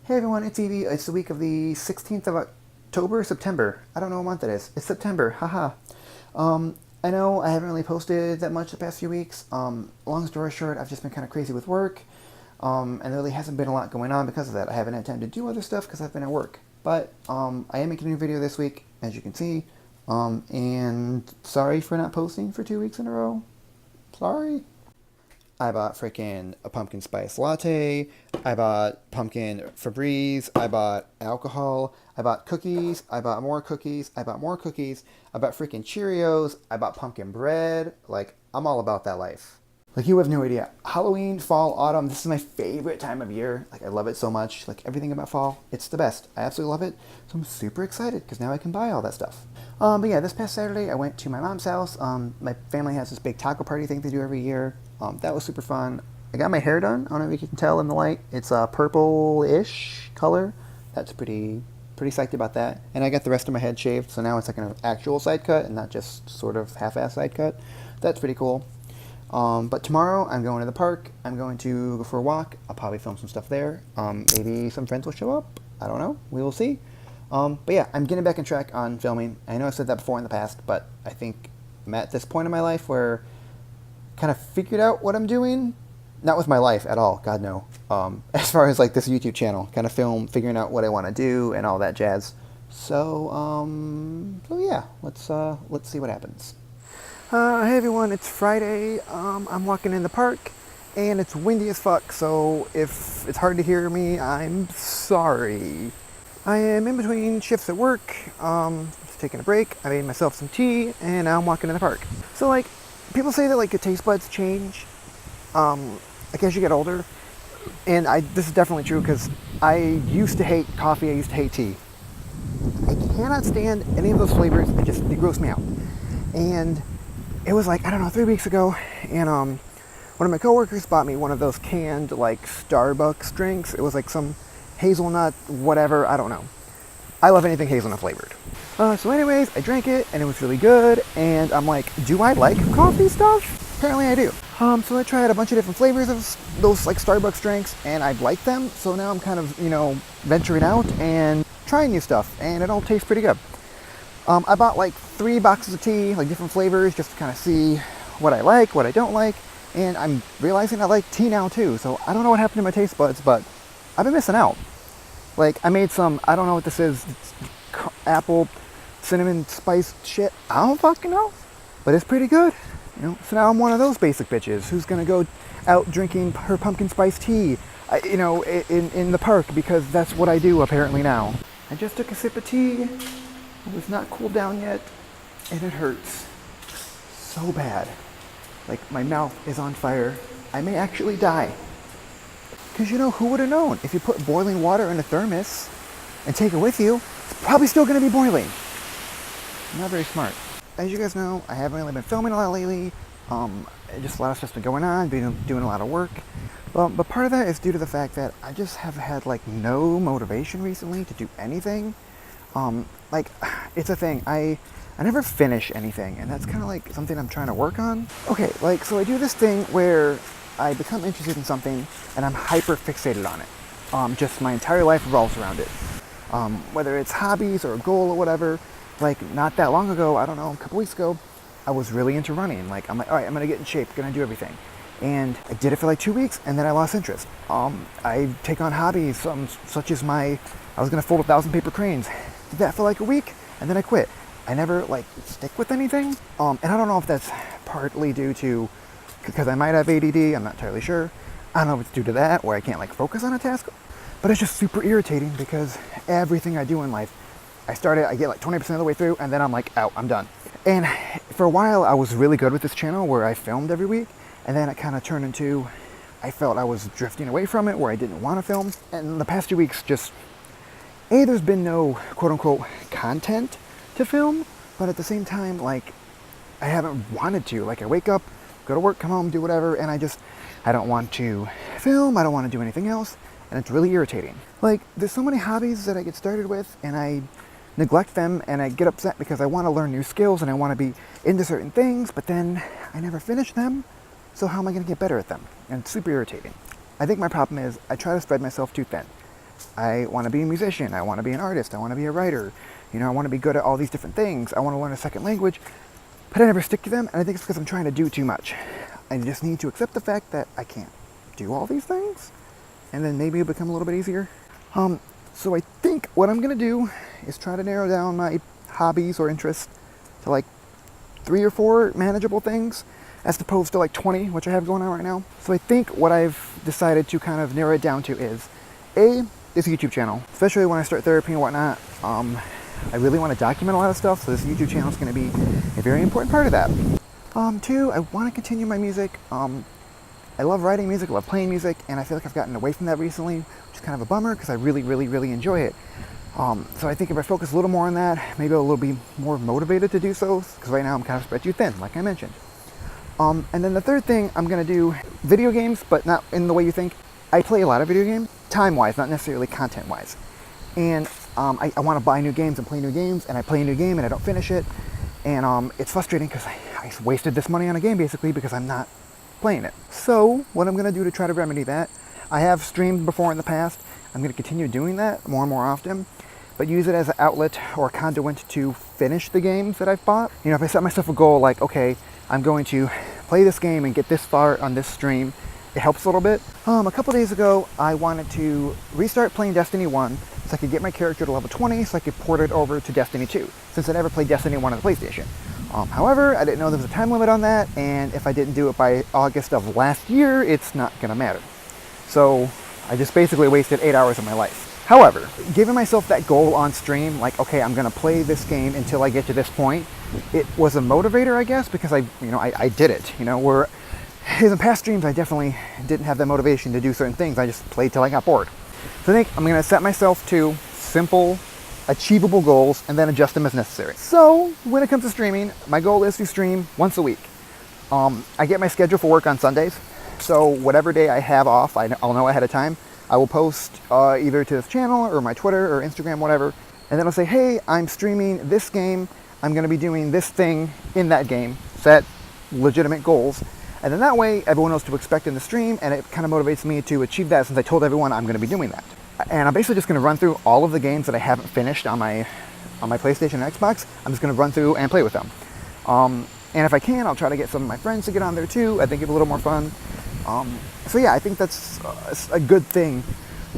Hey everyone, it's Evie. It's the week of the 16th of October, September. I don't know what month it is. It's September, haha. I know I haven't really posted that much the past few weeks. Long story short, I've just been kind of crazy with work. And there really hasn't been a lot going on because of that. I haven't had time to do other stuff because I've been at work. But I am making a new video this week, as you can see. And sorry for not posting for 2 weeks in a row. Sorry. I bought freaking a pumpkin spice latte. I bought pumpkin Febreze. I bought alcohol. I bought cookies. I bought more cookies. I bought more cookies. I bought freaking Cheerios. I bought pumpkin bread. Like, I'm all about that life. Like, you have no idea. Halloween, fall, autumn, this is my favorite time of year. Like, I love it so much. Like, everything about fall, it's the best. I absolutely love it. So I'm super excited because now I can buy all that stuff. But yeah, this past Saturday, I went to my mom's house. My family has this big taco party thing they do every year. That was super fun. I got my hair done. I don't know if you can tell in the light. It's a purple-ish color. That's pretty psyched about that. And I got the rest of my head shaved, so now it's like an actual side cut and not just sort of half-ass side cut. That's pretty cool. But tomorrow I'm going to the park. I'm going to go for a walk. I'll probably film some stuff there. Maybe some friends will show up. I don't know. We will see. But yeah, I'm getting back on track on filming. I know I've said that before in the past, but I think I'm at this point in my life where I kind of figured out what I'm doing. Not with my life at all. God, no. As far as like this YouTube channel, kind of figuring out what I want to do and all that jazz. So yeah, let's see what happens. Hey everyone, it's Friday. I'm walking in the park and it's windy as fuck, so if it's hard to hear me, I'm sorry. I am in between shifts at work, just taking a break. I made myself some tea and now I'm walking in the park. So like, people say that like your taste buds change, like as you get older. And this is definitely true because I used to hate coffee, I used to hate tea. I cannot stand any of those flavors, they gross me out. And it was like, I don't know, 3 weeks ago, and one of my coworkers bought me one of those canned, like, Starbucks drinks. It was like some hazelnut, whatever, I don't know. I love anything hazelnut flavored. So anyways, I drank it, and it was really good, and I'm like, do I like coffee stuff? Apparently I do. So I tried a bunch of different flavors of those, like, Starbucks drinks, and I liked them, so now I'm kind of, venturing out and trying new stuff, and it all tastes pretty good. I bought like 3 boxes of tea, like different flavors, just to kind of see what I like, what I don't like, and I'm realizing I like tea now too, so I don't know what happened to my taste buds, but I've been missing out. Like, I made some, I don't know what this is, it's apple, cinnamon, spice shit, I don't fucking know, but it's pretty good, so now I'm one of those basic bitches who's gonna go out drinking her pumpkin spice tea, in the park, because that's what I do apparently now. I just took a sip of tea. It was not cooled down yet, and it hurts so bad. Like, my mouth is on fire. I may actually die. Because who would have known? If you put boiling water in a thermos and take it with you, it's probably still going to be boiling. Not very smart. As you guys know, I haven't really been filming a lot lately. Just a lot of stuff's been going on, been doing a lot of work. But part of that is due to the fact that I just have had, like, no motivation recently to do anything. Like, it's a thing, I never finish anything, and that's kind of like something I'm trying to work on. Okay, like, so I do this thing where I become interested in something, and I'm hyper fixated on it. Just my entire life revolves around it. Whether it's hobbies or a goal or whatever, like, not that long ago, I don't know, a couple weeks ago, I was really into running. Like, I'm like, all right, I'm gonna get in shape, gonna do everything. And I did it for like 2 weeks, and then I lost interest. I take on hobbies, such as I was gonna fold 1,000 paper cranes. Did that for like a week, and then I quit. I never like stick with anything. And I don't know if that's partly due to, because I might have ADD, I'm not entirely sure. I don't know if it's due to that, or I can't like focus on a task, but it's just super irritating because everything I do in life, I get like 20% of the way through, and then I'm like, out, I'm done. And for a while, I was really good with this channel where I filmed every week, and then it kind of turned into, I felt I was drifting away from it, where I didn't want to film. And the past 2 weeks just, there's been no quote-unquote content to film, but at the same time, like, I haven't wanted to. Like, I wake up, go to work, come home, do whatever, and I don't want to film, I don't want to do anything else, and it's really irritating. Like, there's so many hobbies that I get started with, and I neglect them, and I get upset because I want to learn new skills, and I want to be into certain things, but then I never finish them, so how am I going to get better at them? And it's super irritating. I think my problem is I try to spread myself too thin. I want to be a musician. I want to be an artist. I want to be a writer. You know, I want to be good at all these different things. I want to learn a second language, but I never stick to them. And I think it's because I'm trying to do too much. I just need to accept the fact that I can't do all these things, and then maybe it'll become a little bit easier. So I think what I'm going to do is try to narrow down my hobbies or interests to like 3 or 4 manageable things, as opposed to like 20, which I have going on right now. So I think what I've decided to kind of narrow it down to is, A, this YouTube channel. Especially when I start therapy and whatnot, I really want to document a lot of stuff, so this YouTube channel is going to be a very important part of that. 2, I want to continue my music. I love writing music, I love playing music, and I feel like I've gotten away from that recently, which is kind of a bummer because I really enjoy it. So I think if I focus a little more on that, maybe I'll be more motivated to do so, because right now I'm kind of spread too thin, like I mentioned. And then the third thing, I'm going to do video games, but not in the way you think. I play a lot of video games, time-wise, not necessarily content-wise. And I want to buy new games and play new games, and I play a new game and I don't finish it. And it's frustrating because I wasted this money on a game basically because I'm not playing it. So what I'm going to do to try to remedy that, I have streamed before in the past. I'm going to continue doing that more and more often, but use it as an outlet or conduit to finish the games that I've bought. You know, if I set myself a goal like, okay, I'm going to play this game and get this far on this stream, it helps a little bit. A couple days ago, I wanted to restart playing Destiny 1 so I could get my character to level 20 so I could port it over to Destiny 2, since I never played Destiny 1 on the PlayStation. However, I didn't know there was a time limit on that, and if I didn't do it by August of last year, it's not going to matter. So I just basically wasted 8 hours of my life. However, giving myself that goal on stream, like, okay, I'm going to play this game until I get to this point, it was a motivator, I guess, because I did it. You know, where in past streams, I definitely didn't have that motivation to do certain things. I just played till I got bored. So I think I'm going to set myself to simple, achievable goals and then adjust them as necessary. So when it comes to streaming, my goal is to stream once a week. I get my schedule for work on Sundays, so whatever day I have off, I'll know ahead of time. I will post either to this channel or my Twitter or Instagram, whatever, and then I'll say, hey, I'm streaming this game, I'm going to be doing this thing in that game, set legitimate goals, and then that way everyone knows to expect in the stream, and it kind of motivates me to achieve that since I told everyone I'm going to be doing that. And I'm basically just going to run through all of the games that I haven't finished on my PlayStation and Xbox. I'm just going to run through and play with them. And if I can, I'll try to get some of my friends to get on there too. I think it's a little more fun. So yeah, I think that's a good thing.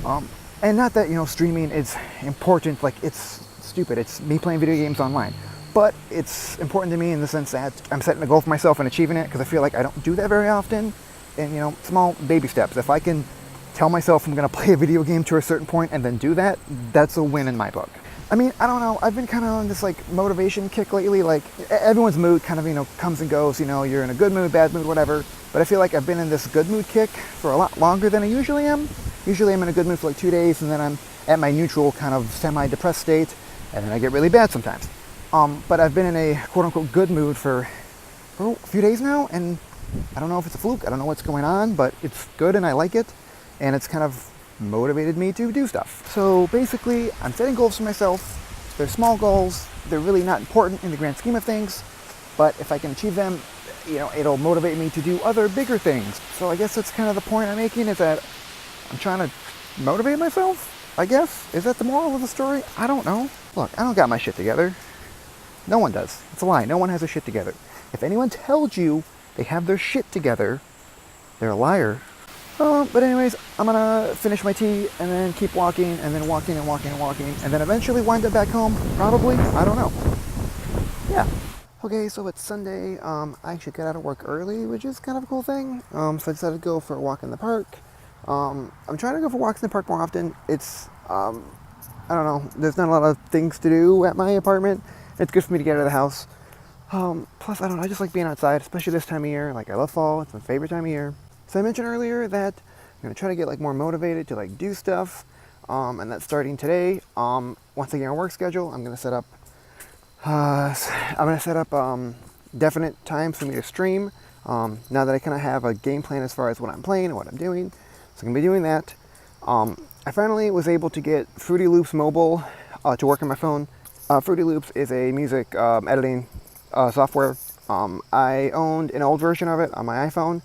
And not that, you know, streaming is important, like it's stupid. It's me playing video games online. But it's important to me in the sense that I'm setting a goal for myself and achieving it, because I feel like I don't do that very often. And, you know, small baby steps. If I can tell myself I'm going to play a video game to a certain point and then do that, that's a win in my book. I mean, I don't know, I've been kind of on this like motivation kick lately. Like everyone's mood kind of, you know, comes and goes. You know, you're in a good mood, bad mood, whatever. But I feel like I've been in this good mood kick for a lot longer than I usually am. Usually I'm in a good mood for like 2 days, and then I'm at my neutral kind of semi-depressed state, and then I get really bad sometimes. But I've been in a quote-unquote good mood for a few days now, and I don't know if it's a fluke, I don't know what's going on, but it's good and I like it, and it's kind of motivated me to do stuff. So basically, I'm setting goals for myself. They're small goals, they're really not important in the grand scheme of things, but if I can achieve them, you know, it'll motivate me to do other bigger things. So I guess that's kind of the point I'm making, is that I'm trying to motivate myself, I guess. Is that the moral of the story? I don't know. Look, I don't got my shit together. No one does. It's a lie. No one has their shit together. If anyone tells you they have their shit together, they're a liar. But anyways, I'm gonna finish my tea and then keep walking and then walking and walking and walking and then eventually wind up back home, probably. I don't know. Yeah. Okay, so it's Sunday. I actually got out of work early, which is kind of a cool thing. So I decided to go for a walk in the park. I'm trying to go for walks in the park more often. It's, I don't know, there's not a lot of things to do at my apartment. It's good for me to get out of the house. Plus, I don't know, I just like being outside, especially this time of year. Like, I love fall. It's my favorite time of year. So I mentioned earlier that I'm going to try to get, like, more motivated to, like, do stuff. And that's starting today. Once I get on work schedule, I'm going to set up, definite times for me to stream. Now that I kind of have a game plan as far as what I'm playing and what I'm doing. So I'm going to be doing that. I finally was able to get Fruity Loops Mobile to work on my phone. Fruity Loops is a music editing software. I owned an old version of it on my iPhone.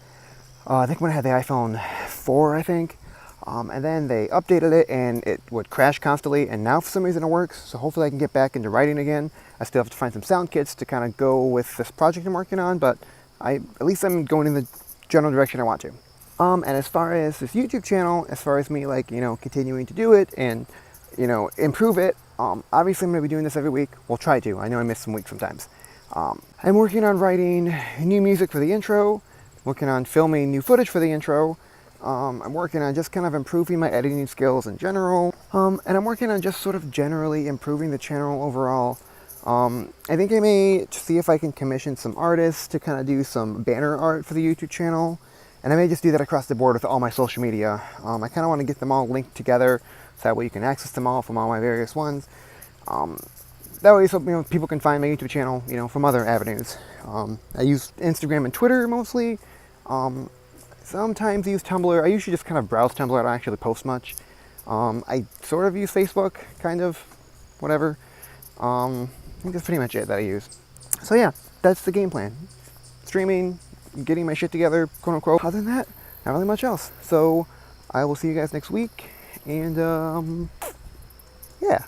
I think when I had the iPhone 4, I think. And then they updated it and it would crash constantly, and now for some reason it works, so hopefully I can get back into writing again. I still have to find some sound kits to kind of go with this project I'm working on, but at least I'm going in the general direction I want to. And as far as this YouTube channel, as far as me continuing to do it and improve it, obviously I'm going to be doing this every week. We'll try to. I know I miss some weeks sometimes. I'm working on writing new music for the intro, working on filming new footage for the intro. I'm working on just kind of improving my editing skills in general. And I'm working on just sort of generally improving the channel overall. I think I may see if I can commission some artists to kind of do some banner art for the YouTube channel. And I may just do that across the board with all my social media. I kind of want to get them all linked together so that way you can access them all from all my various ones. That way so people can find my YouTube channel from other avenues. I use Instagram and Twitter mostly. Sometimes use Tumblr. I usually just kind of browse Tumblr. I don't actually post much. I sort of use Facebook, kind of, whatever. I think that's pretty much it that I use. So yeah, that's the game plan. Streaming, getting my shit together, quote unquote. Other than that, not really much else. So I will see you guys next week, and yeah.